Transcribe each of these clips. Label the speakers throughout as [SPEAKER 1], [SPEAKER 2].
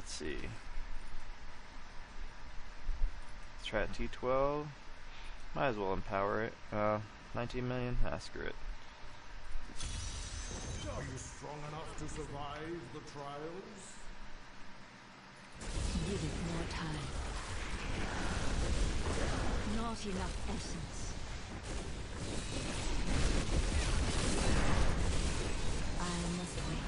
[SPEAKER 1] Let's see. Let's try a T12. Might as well empower it. 19 million? Ah, screw it.
[SPEAKER 2] Are you strong enough to survive the trials?
[SPEAKER 3] Give it more time. Not enough essence. I must wait.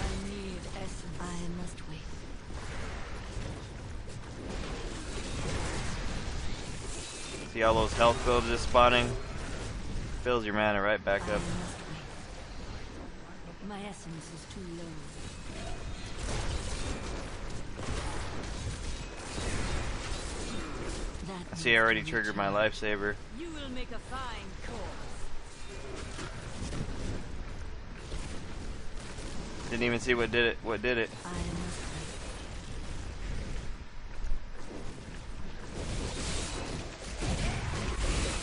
[SPEAKER 3] I need essence. I must wait.
[SPEAKER 1] See all those health builds just spawning? Fills your mana right back up.
[SPEAKER 3] My essence is too low.
[SPEAKER 1] I see I already triggered my lifesaver.
[SPEAKER 3] You will make a fine corpse.
[SPEAKER 1] Didn't even see what did it. What did it?
[SPEAKER 3] I must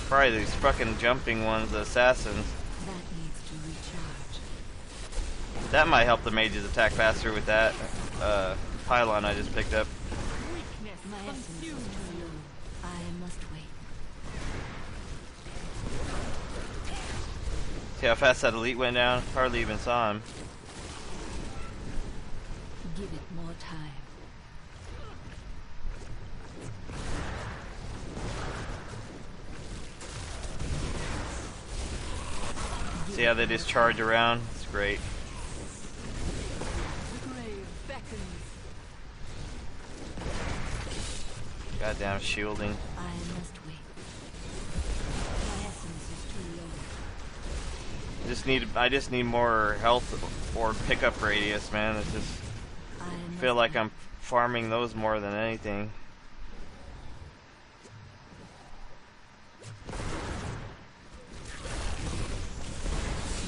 [SPEAKER 1] Probably these fucking jumping ones, the assassins.
[SPEAKER 3] That needs to recharge.
[SPEAKER 1] That might help the mages attack faster with that pylon I just picked up.
[SPEAKER 3] Weakness. My essence is too low. I must wait.
[SPEAKER 1] See how fast that elite went down? Hardly even saw him.
[SPEAKER 3] Give it more time.
[SPEAKER 1] See how they just charge around? It's great.
[SPEAKER 3] The grave beckons.
[SPEAKER 1] Goddamn shielding.
[SPEAKER 3] I must wait. My essence is too low.
[SPEAKER 1] I just need more health or pickup radius, man. It's just
[SPEAKER 3] I
[SPEAKER 1] feel like I'm farming those more than anything.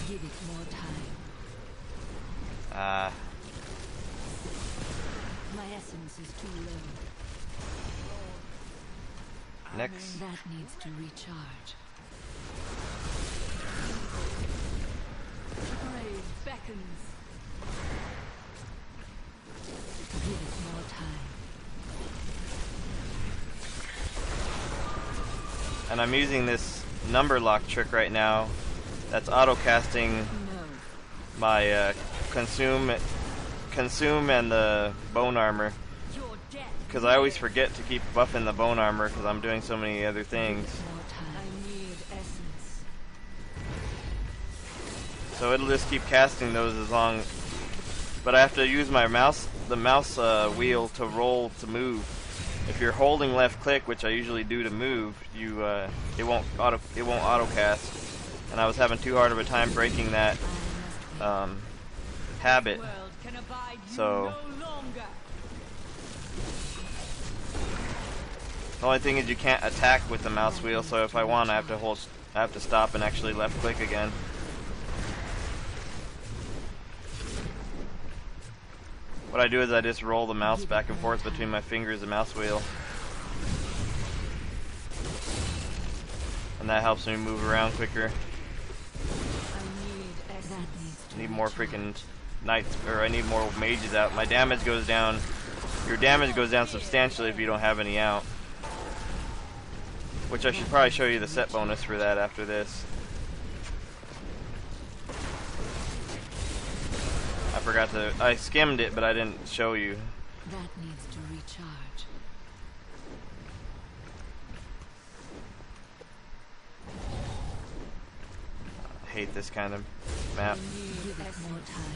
[SPEAKER 3] give it more time. My essence is too low.
[SPEAKER 1] Next.
[SPEAKER 3] That needs to recharge. The grave beckons. Give it more time.
[SPEAKER 1] And I'm using this number lock trick right now that's auto casting
[SPEAKER 3] No.
[SPEAKER 1] my consume and the bone armor,
[SPEAKER 3] Your death.
[SPEAKER 1] because I always forget to keep buffing the bone armor because I'm doing so many other things.
[SPEAKER 3] More time. I need essence.
[SPEAKER 1] So it'll just keep casting those as long, but I have to use my mouse, the mouse wheel to roll to move. If you're holding left click, which I usually do to move, you it won't auto cast. And I was having too hard of a time breaking that habit.
[SPEAKER 3] World can abide you
[SPEAKER 1] So
[SPEAKER 3] no longer.
[SPEAKER 1] the only thing is you can't attack with the mouse wheel. So if I want, I have to stop and actually left click again. What I do is I just roll the mouse back and forth between my fingers and mouse wheel. And that helps me move around quicker. I need more freaking knights, or I need more mages out. My damage goes down. Your damage goes down substantially if you don't have any out. Which I should probably show you the set bonus for that after this. I forgot to, I skimmed it, but I didn't show you.
[SPEAKER 3] That needs to recharge.
[SPEAKER 1] I hate this kind of map.
[SPEAKER 3] Give it more time.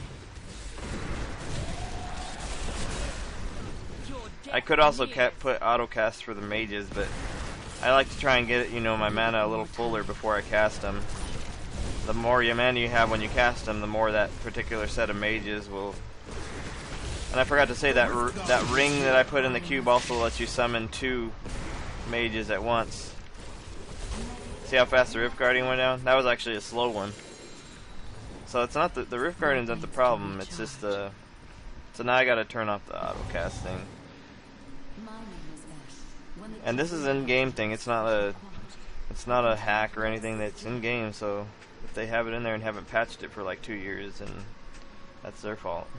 [SPEAKER 1] I could also put auto cast for the mages, but I like to try and get, my mana a little fuller before I cast them. The more mana you have when you cast them, the more that particular set of mages will. And I forgot to say that that ring that I put in the cube also lets you summon 2 mages at once. See how fast the Rift Guardian went down? That was actually a slow one. So it's not the Rift Guardian's not the problem. It's just the. So now I got to turn off the auto casting. And this is an in-game thing. It's not a It's not a hack or anything that's in game, so if they have it in there and haven't patched it for like 2 years, then that's their fault.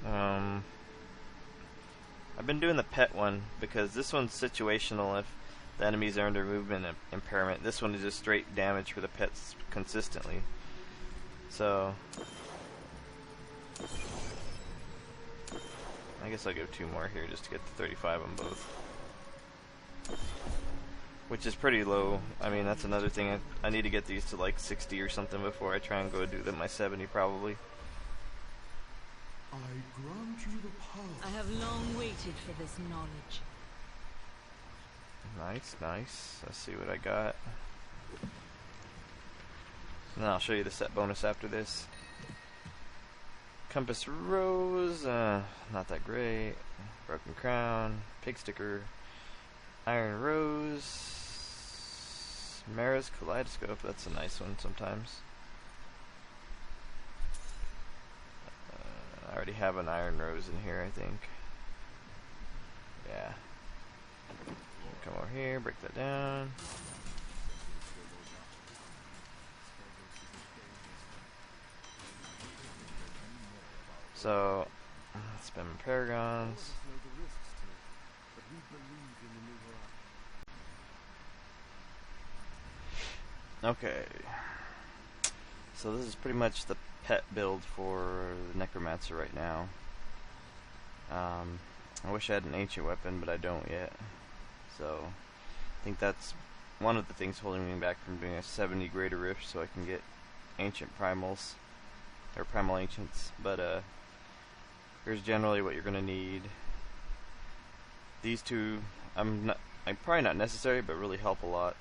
[SPEAKER 1] I've been doing the pet one because this one's situational if the enemies are under movement impairment. This one is just straight damage for the pets consistently. So I guess I'll give 2 more here just to get to 35 on both, which is pretty low. I mean, that's another thing. I need to get these to like 60 or something before I try and go do them my 70 probably.
[SPEAKER 2] I grant you the power.
[SPEAKER 3] I have long waited for this knowledge.
[SPEAKER 1] Nice, nice. Let's see what I got. And then I'll show you the set bonus after this. Compass Rose, not that great. Broken Crown, Pig Sticker, Iron Rose, Mara's Kaleidoscope, that's a nice one sometimes. I already have an Iron Rose in here, I think. Yeah. Come over here, break that down. So, let's spend my Paragons. Okay. So this is pretty much the pet build for the Necromancer right now. I wish I had an ancient weapon, but I don't yet. So, I think that's one of the things holding me back from doing a 70 Greater Rift, so I can get ancient primals, or primal ancients. But here's generally what you're gonna need. These two, I'm probably not necessary, but really help a lot.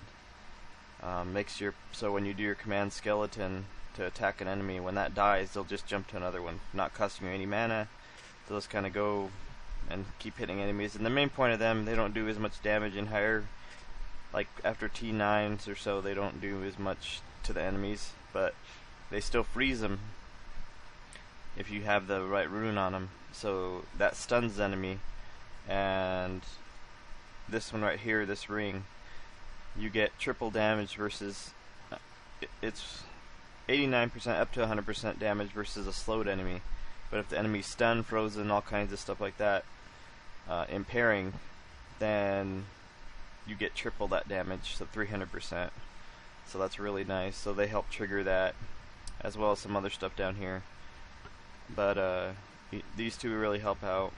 [SPEAKER 1] So when you do your command skeleton to attack an enemy, when that dies, they'll just jump to another one, not costing you any mana. They'll just kind of go and keep hitting enemies. And the main point of them, they don't do as much damage in higher, like after T9s or so, they don't do as much to the enemies, but they still freeze them if you have the right rune on them. So that stuns the enemy. And this one right here, this ring, you get triple damage versus it's 89% up to 100% damage versus a slowed enemy. But if the enemy's stunned, frozen, all kinds of stuff like that, impairing, then you get triple that damage, so 300%. So that's really nice. So they help trigger that, as well as some other stuff down here. But these two really help out.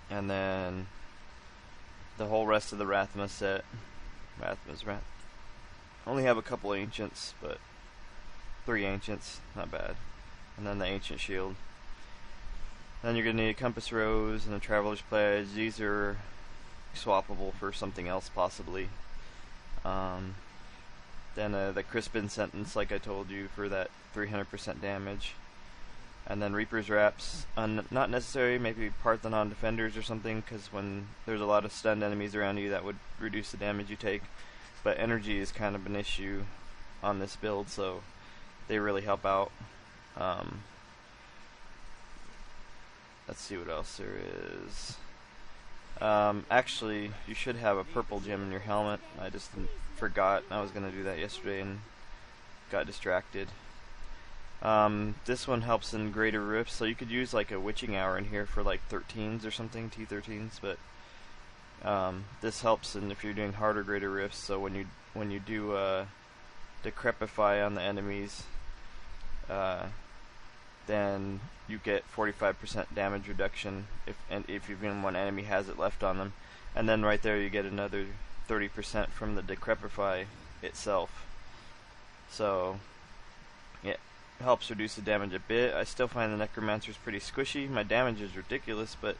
[SPEAKER 1] And then the whole rest of the Rathma set. Rathma's only have a couple ancients, but 3 ancients, not bad. And then the ancient shield. Then you're gonna need a Compass Rose and a Traveler's Pledge. These are swappable for something else possibly. Then the Crispin Sentence, like I told you, for that 300% damage. And then Reaper's Wraps, not necessary, maybe Parthenon Defenders or something, because when there's a lot of stunned enemies around you, that would reduce the damage you take. But energy is kind of an issue on this build, so they really help out. Let's see what else there is. Actually, you should have a purple gem in your helmet. I just forgot. I was going to do that yesterday and got distracted. This one helps in Greater Rifts, so you could use like a Witching Hour in here for like 13s or something, T13s, but this helps in if you're doing harder Greater Rifts. So when you do Decrepify on the enemies, then you get 45% damage reduction if even one enemy has it left on them, and then right there you get another 30% from the Decrepify itself. So yeah, it helps reduce the damage a bit. I still find the Necromancer's pretty squishy. My damage is ridiculous, but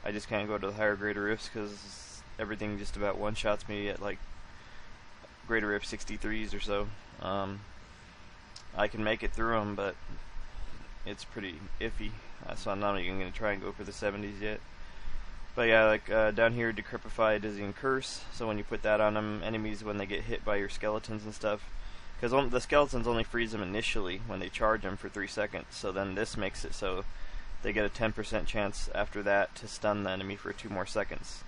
[SPEAKER 1] I just can't go to the higher Greater Rifts because everything just about one-shots me at like Greater Rift 63s or so. I can make it through them, but it's pretty iffy, so I'm not even going to try and go for the 70s yet. But yeah, like down here, Decrepify, Dizzying Curse, so when you put that on them, enemies, when they get hit by your skeletons and stuff, because the skeletons only freeze them initially when they charge them for 3 seconds, so then this makes it so they get a 10% chance after that to stun the enemy for 2 more seconds.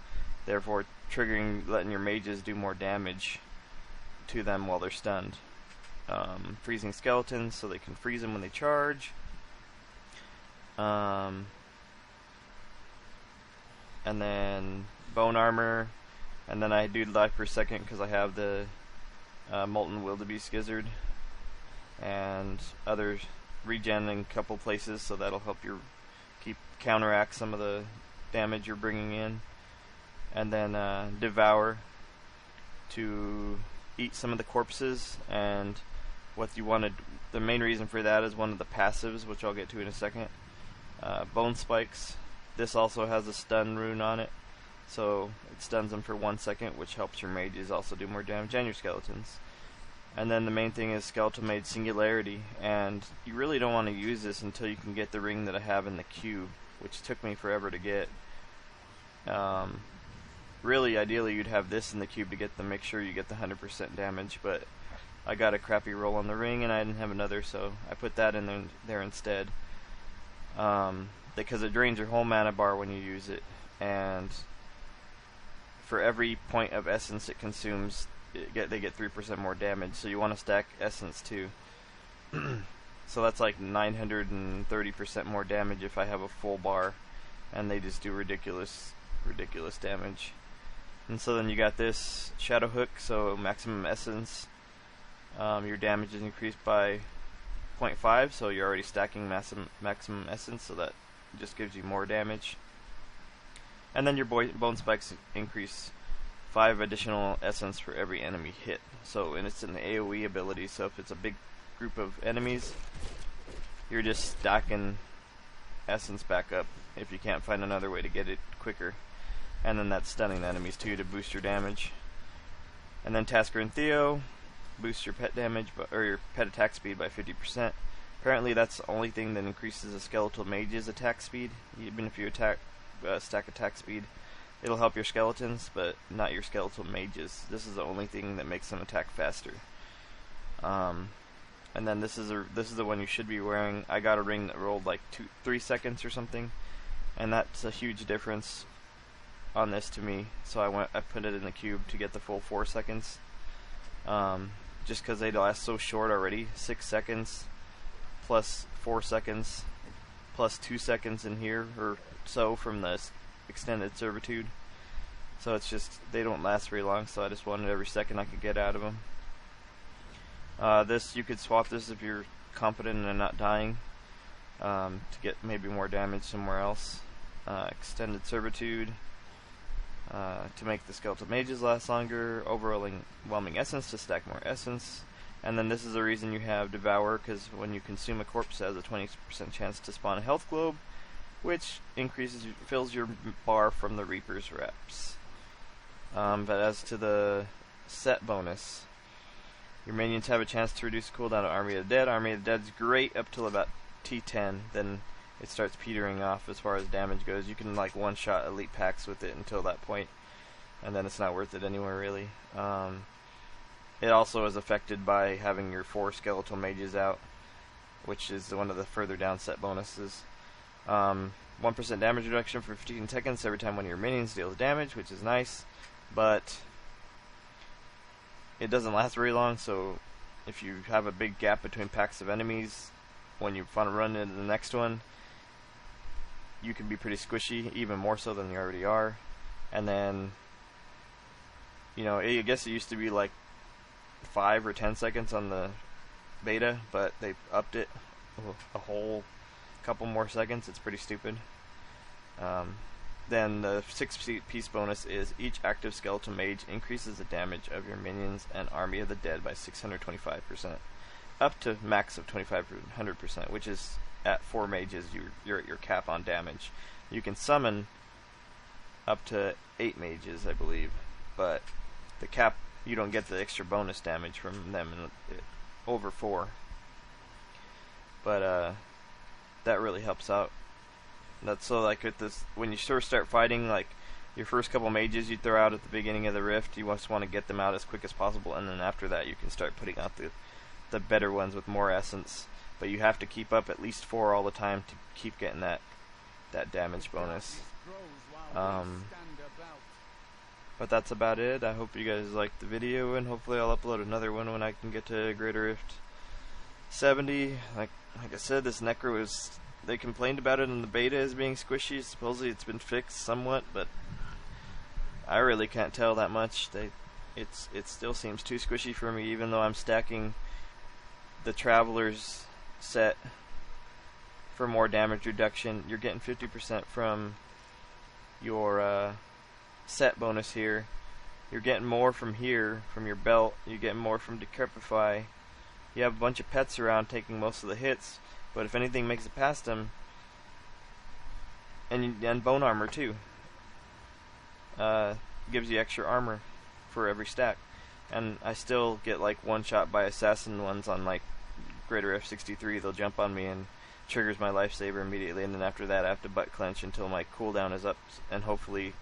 [SPEAKER 1] Therefore, letting your mages do more damage to them while they're stunned. Freezing skeletons so they can freeze them when they charge. And then bone armor, and then I do life per second because I have the molten wildebeest gizzard, and other regen in a couple places, so that'll help your counteract some of the damage you're bringing in. And then devour to eat some of the corpses, and what you wanted, the main reason for that is one of the passives, which I'll get to in a second. Bone spikes. This also has a stun rune on it, so it stuns them for 1 second, which helps your mages also do more damage, and your skeletons. And then the main thing is Skeletal Mage Singularity, and you really don't want to use this until you can get the ring that I have in the cube, which took me forever to get. Really, ideally, you'd have this in the cube to make sure you get the 100% damage, but I got a crappy roll on the ring, and I didn't have another, so I put that in there instead. Because it drains your whole mana bar when you use it, and for every point of essence it consumes, they get 3% more damage, so you want to stack essence too. So that's like 930% more damage if I have a full bar, and they just do ridiculous damage. And so then you got this Shadow Hook, so maximum essence. Your damage is increased by 0.5, so you're already stacking maximum essence, so that just gives you more damage. And then your bone spikes increase 5 additional essence for every enemy hit. So, and it's an AoE ability, so if it's a big group of enemies, you're just stacking essence back up if you can't find another way to get it quicker. And then that's stunning the enemies too to boost your damage. And then Tasker and Theo boost your pet damage, or your pet attack speed by 50%. Apparently that's the only thing that increases a skeletal mage's attack speed. Even if you stack attack speed, it'll help your skeletons, but not your skeletal mages. This is the only thing that makes them attack faster. And then this is the one you should be wearing. I got a ring that rolled like 3 seconds or something, and that's a huge difference on this to me. So I put it in the cube to get the full 4 seconds. Just because they last so short already. 6 seconds plus 4 seconds plus 2 seconds in here or so from the extended servitude. So it's just, they don't last very long, so I just wanted every second I could get out of them. This, you could swap this if you're confident in not dying, to get maybe more damage somewhere else. Extended servitude, to make the skeletal mages last longer. Overwhelming essence to stack more essence. And then this is the reason you have Devour, because when you consume a corpse, it has a 20% chance to spawn a health globe, which fills your bar from the Reaper's Reps. But as to the set bonus, your minions have a chance to reduce the cooldown of Army of the Dead. Army of the Dead's great up till about T10, then it starts petering off as far as damage goes. You can like one-shot elite packs with it until that point, and then it's not worth it anymore really. It also is affected by having your 4 skeletal mages out, which is one of the further down set bonuses. 1% damage reduction for 15 seconds every time one of your minions deals damage, which is nice, but it doesn't last very long, so if you have a big gap between packs of enemies, when you want to run into the next one, you can be pretty squishy, even more so than you already are. And then, you know, I guess it used to be like 5 or 10 seconds on the beta, but they upped it a whole couple more seconds. It's pretty stupid. Then the 6-piece bonus is each active skeletal mage increases the damage of your minions and Army of the Dead by 625%, up to max of 2500%, which is at 4 mages you're at your cap on damage. You can summon up to 8 mages, I believe, but the cap, you don't get the extra bonus damage from them over 4. But that really helps out. That's so like with this, when you sort of start fighting, like your first couple mages you throw out at the beginning of the rift, you just want to get them out as quick as possible, and then after that you can start putting out the better ones with more essence. But you have to keep up at least 4 all the time to keep getting that damage bonus. But But that's about it. I hope you guys liked the video, and hopefully I'll upload another one when I can get to Greater Rift 70. Like I said, this Necro is... They complained about it in the beta as being squishy. Supposedly it's been fixed somewhat, but I really can't tell that much. It still seems too squishy for me, even though I'm stacking the Traveler's set for more damage reduction. You're getting 50% from your set bonus here. You're getting more from here, from your belt. You're getting more from Decrepify. You have a bunch of pets around taking most of the hits, but if anything makes it past them, and bone armor too, gives you extra armor for every stack. And I still get like one shot by assassin ones on like Greater F63. They'll jump on me and triggers my lifesaver immediately, and then after that I have to butt clench until my cooldown is up, and hopefully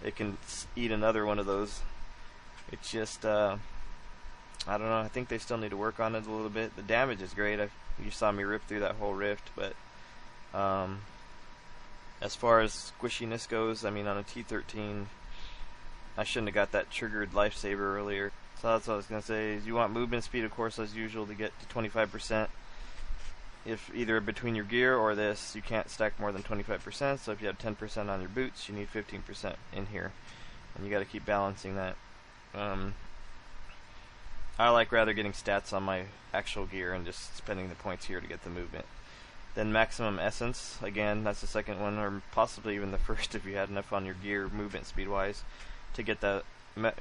[SPEAKER 1] it can eat another one of those. It's just I don't know, I think they still need to work on it a little bit. The damage is great. You saw me rip through that whole rift, but as far as squishiness goes, I mean, on a T13 I shouldn't have got that triggered lifesaver earlier. So that's what I was going to say, is you want movement speed, of course, as usual, to get to 25%. If either between your gear or this, you can't stack more than 25%, so if you have 10% on your boots, you need 15% in here. And you got to keep balancing that. I like rather getting stats on my actual gear and just spending the points here to get the movement. Then maximum essence, again, that's the second one, or possibly even the first if you had enough on your gear movement speed wise to get that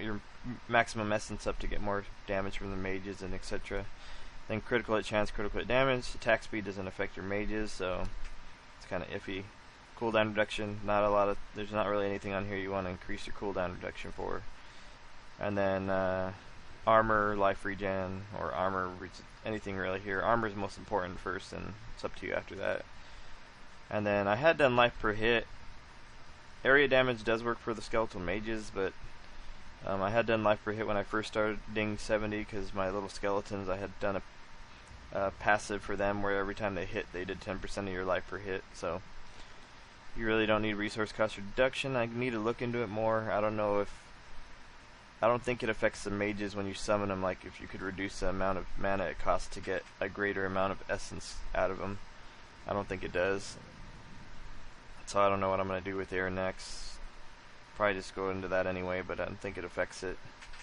[SPEAKER 1] your maximum essence up to get more damage from the mages and etc. Then critical hit chance, critical hit damage. Attack speed doesn't affect your mages, so it's kind of iffy. Cooldown reduction, there's not really anything on here you want to increase your cooldown reduction for. And then armor, life regen, or armor, anything really here. Armor is most important first, and it's up to you after that. And then I had done life per hit. Area damage does work for the skeletal mages, but I had done life per hit when I first started Ding 70 because my little skeletons, I had done a passive for them where every time they hit they did 10% of your life per hit, so you really don't need resource cost reduction. I need to look into it more. I don't think it affects the mages when you summon them, like if you could reduce the amount of mana it costs to get a greater amount of essence out of them. I don't think it does. So I don't know what I'm going to do with air next. Probably just go into that anyway, but I don't think it affects it.